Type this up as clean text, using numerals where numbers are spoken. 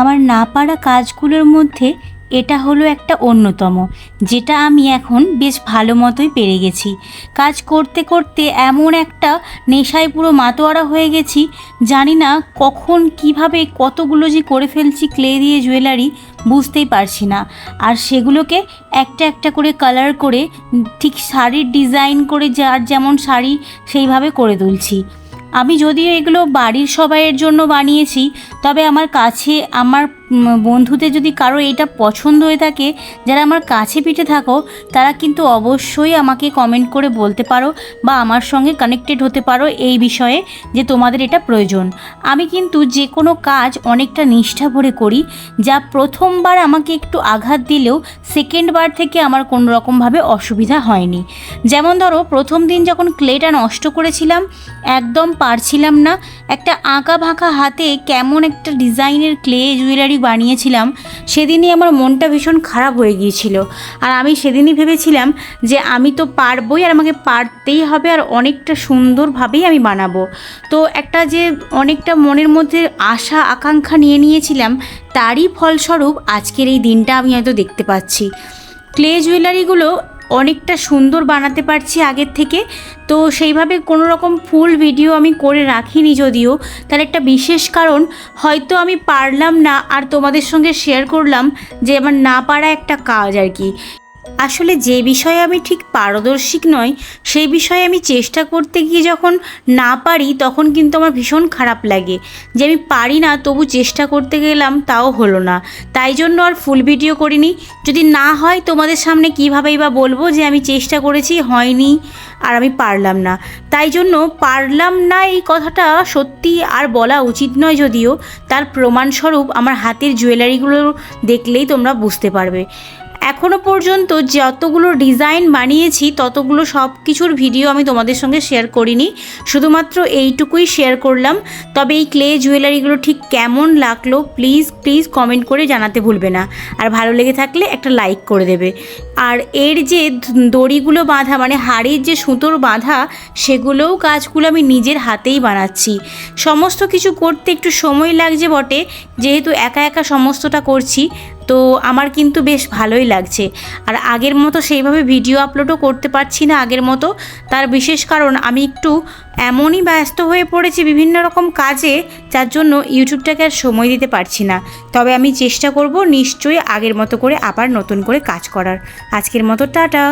আমার না পারা কাজগুলোর মধ্যে এটা হলো একটা অন্যতম, যেটা আমি এখন বেশ ভালো মতোই পেরে গেছি। কাজ করতে করতে এমন একটা নেশায় পুরো মাতোয়ারা হয়ে গেছি, জানি না কখন কিভাবে কতগুলো যে করে ফেলছি ক্লে দিয়ে জুয়েলারি, বুঝতেই পারছি না। আর সেগুলোকে একটা একটা করে কালার করে ঠিক শাড়ির ডিজাইন করে যার যেমন শাড়ি সেইভাবে করে তুলছি। আমি যদিও এগুলো বাড়ির সবাইয়ের জন্য বানিয়েছি, তবে আমার কাছে আমার বন্ধুদের যদি কারো এটা পছন্দ হয়ে থাকে, যারা আমার কাছে পিঠে থাকো, তারা কিন্তু অবশ্যই আমাকে কমেন্ট করে বলতে পারো বা আমার সঙ্গে কানেক্টেড হতে পারো এই বিষয়ে যে তোমাদের এটা প্রয়োজন। আমি কিন্তু যে কোনো কাজ অনেকটা নিষ্ঠা ভরে করি, যা প্রথমবার আমাকে একটু আঘাত দিলেও সেকেন্ডবার থেকে আমার কোনো রকমভাবে অসুবিধা হয়নি। যেমন ধরো, প্রথম দিন যখন ক্লেটা নষ্ট করেছিলাম, একদম পারছিলাম না, একটা আঁকা ভাঁকা হাতে কেমন একটা ডিজাইনের ক্লে জুয়েলারি বানিয়েছিলাম, সেদিনই আমার মনটা ভীষণ খারাপ হয়ে গিয়েছিল। আর আমি সেদিনই ভেবেছিলাম যে আমি তো পারবই, আর আমাকে পারতেই হবে, আর অনেকটা সুন্দরভাবেই আমি বানাবো। তো একটা যে অনেকটা মনের মধ্যে আশা আকাঙ্ক্ষা নিয়ে নিয়েছিলাম, তারই ফলস্বরূপ আজকের এই দিনটা আমি হয়তো দেখতে পাচ্ছি। ক্লে জুয়েলারিগুলো অনেকটা সুন্দর বানাতে পারছি আগের থেকে। তো সেইভাবে কোনো রকম ফুল ভিডিও আমি করে রাখিনি, যদিও তার একটা বিশেষ কারণ হয়তো আমি পারলাম না আর তোমাদের সঙ্গে শেয়ার করলাম যে আমার না পারা একটা কাজ আর কি। আসলে যে বিষয়ে আমি ঠিক পারদর্শী নয়, সেই বিষয়ে আমি চেষ্টা করতে গিয়ে যখন না পারি, তখন কিন্তু আমার ভীষণ খারাপ লাগে যে আমি পারি না, তবু চেষ্টা করতে গেলাম তাও হলো না। তাই জন্য আর ফুল ভিডিও করিনি। যদি না হয় তোমাদের সামনে কীভাবেই বা বলবো যে আমি চেষ্টা করেছি, হয়নি আর আমি পারলাম না। তাই জন্য পারলাম না এই কথাটা সত্যি আর বলা উচিত নয়, যদিও তার প্রমাণস্বরূপ আমার হাতের জুয়েলারিগুলো দেখলেই তোমরা বুঝতে পারবে। এখনও পর্যন্ত যতগুলো ডিজাইন বানিয়েছি, ততগুলো সব কিছুর ভিডিও আমি তোমাদের সঙ্গে শেয়ার করিনি, শুধুমাত্র এইটুকুই শেয়ার করলাম। তবে এই ক্লে জুয়েলারিগুলো ঠিক কেমন লাগলো প্লিজ প্লিজ কমেন্ট করে জানাতে ভুলবে না। আর ভালো লেগে থাকলে একটা লাইক করে দেবে। আর এর যে দড়িগুলো বাঁধা, মানে হাড়ির যে সুতোর বাঁধা, সেগুলোও কাজগুলো আমি নিজের হাতেই বানাচ্ছি। সমস্ত কিছু করতে একটু সময় লাগছে বটে, যেহেতু একা একা সমস্তটা করছি, তো আমার কিন্তু বেশ ভালোই লাগছে। আর আগের মতো সেইভাবে ভিডিও আপলোডও করতে পারছি না আগের মতো। তার বিশেষ কারণ আমি একটু এমনই ব্যস্ত হয়ে পড়েছি বিভিন্ন রকম কাজে, যার জন্য ইউটিউবটাকে আর সময় দিতে পারছি না। তবে আমি চেষ্টা করব নিশ্চয়ই আগের মতো করে আবার নতুন করে কাজ করার। আজকের মতো টাটা।